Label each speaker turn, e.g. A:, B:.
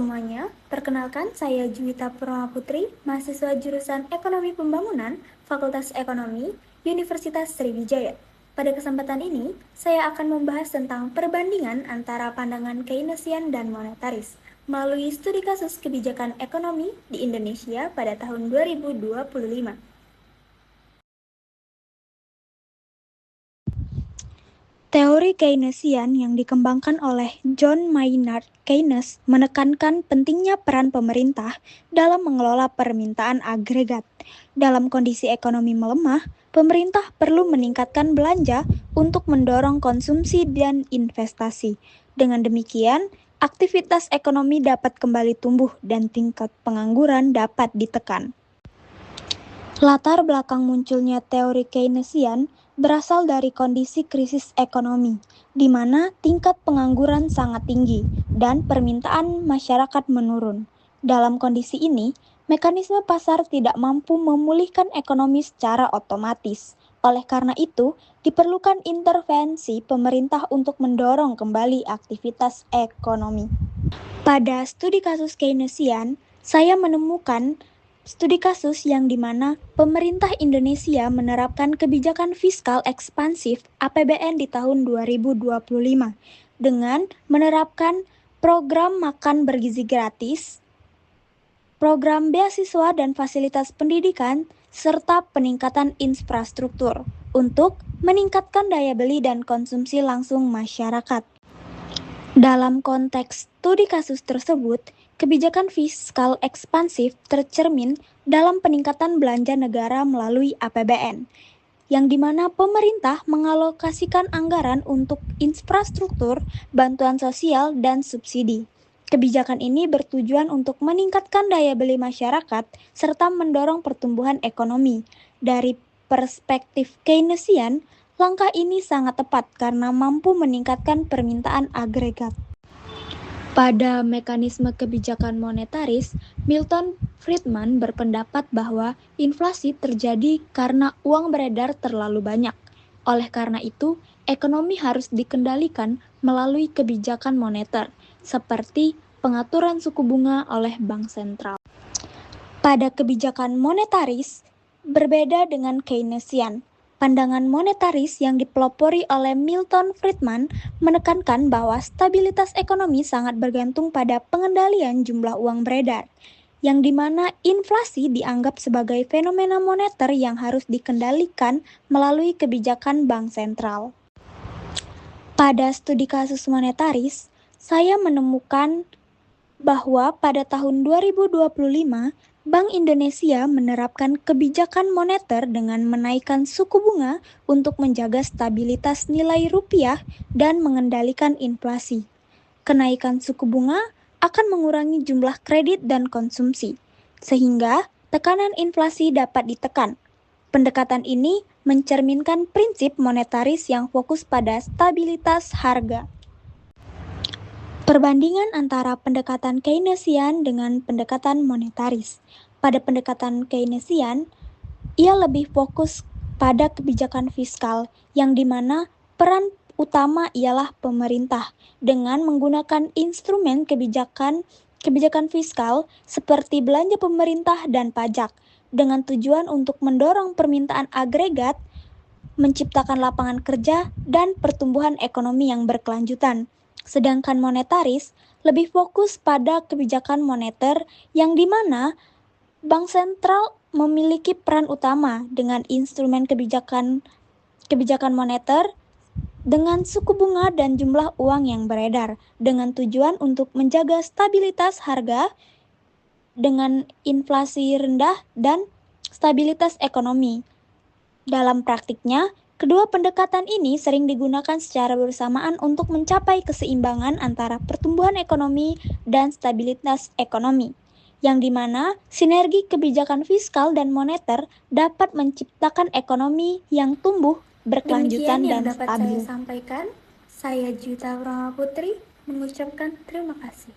A: semuanya, perkenalkan saya Juwita Purnama Putri, mahasiswa jurusan Ekonomi Pembangunan, Fakultas Ekonomi, Universitas Sriwijaya. Pada kesempatan ini, saya akan membahas tentang perbandingan antara pandangan Keynesian dan monetaris melalui studi kasus kebijakan ekonomi di Indonesia pada tahun 2025.
B: Teori Keynesian yang dikembangkan oleh John Maynard Keynes menekankan pentingnya peran pemerintah dalam mengelola permintaan agregat. Dalam kondisi ekonomi melemah, pemerintah perlu meningkatkan belanja untuk mendorong konsumsi dan investasi. Dengan demikian, aktivitas ekonomi dapat kembali tumbuh dan tingkat pengangguran dapat ditekan. Latar belakang munculnya teori Keynesian berasal dari kondisi krisis ekonomi, di mana tingkat pengangguran sangat tinggi dan permintaan masyarakat menurun. Dalam kondisi ini, mekanisme pasar tidak mampu memulihkan ekonomi secara otomatis. Oleh karena itu, diperlukan intervensi pemerintah untuk mendorong kembali aktivitas ekonomi. Pada studi kasus Keynesian, saya menemukan studi kasus yang dimana pemerintah Indonesia menerapkan kebijakan fiskal ekspansif APBN di tahun 2025 dengan menerapkan program makan bergizi gratis, program beasiswa dan fasilitas pendidikan, serta peningkatan infrastruktur untuk meningkatkan daya beli dan konsumsi langsung masyarakat. Dalam konteks studi kasus tersebut, kebijakan fiskal ekspansif tercermin dalam peningkatan belanja negara melalui APBN, yang dimana pemerintah mengalokasikan anggaran untuk infrastruktur, bantuan sosial, dan subsidi. Kebijakan ini bertujuan untuk meningkatkan daya beli masyarakat serta mendorong pertumbuhan ekonomi. Dari perspektif Keynesian, langkah ini sangat tepat karena mampu meningkatkan permintaan agregat. Pada mekanisme kebijakan monetaris, Milton Friedman berpendapat bahwa inflasi terjadi karena uang beredar terlalu banyak. Oleh karena itu, ekonomi harus dikendalikan melalui kebijakan moneter, seperti pengaturan suku bunga oleh bank sentral. Pada kebijakan monetaris, berbeda dengan Keynesian. Pandangan monetaris yang dipelopori oleh Milton Friedman menekankan bahwa stabilitas ekonomi sangat bergantung pada pengendalian jumlah uang beredar, yang dimana inflasi dianggap sebagai fenomena moneter yang harus dikendalikan melalui kebijakan bank sentral. Pada studi kasus monetaris, saya menemukan bahwa pada tahun 2025, Bank Indonesia menerapkan kebijakan moneter dengan menaikkan suku bunga untuk menjaga stabilitas nilai rupiah dan mengendalikan inflasi. Kenaikan suku bunga akan mengurangi jumlah kredit dan konsumsi, sehingga tekanan inflasi dapat ditekan. Pendekatan ini mencerminkan prinsip monetaris yang fokus pada stabilitas harga. Perbandingan antara pendekatan Keynesian dengan pendekatan monetaris. Pada pendekatan Keynesian, ia lebih fokus pada kebijakan fiskal, yang dimana peran utama ialah pemerintah dengan menggunakan instrumen kebijakan fiskal seperti belanja pemerintah dan pajak, dengan tujuan untuk mendorong permintaan agregat, menciptakan lapangan kerja, dan pertumbuhan ekonomi yang berkelanjutan. Sedangkan monetaris lebih fokus pada kebijakan moneter yang dimana bank sentral memiliki peran utama dengan instrumen kebijakan moneter dengan suku bunga dan jumlah uang yang beredar dengan tujuan untuk menjaga stabilitas harga dengan inflasi rendah dan stabilitas ekonomi. Dalam praktiknya, kedua pendekatan ini sering digunakan secara bersamaan untuk mencapai keseimbangan antara pertumbuhan ekonomi dan stabilitas ekonomi, yang dimana sinergi kebijakan fiskal dan moneter dapat menciptakan ekonomi yang tumbuh, berkelanjutan, dan
A: dapat
B: stabil.
A: saya sampaikan. Saya Juwita Purnama Putri mengucapkan terima kasih.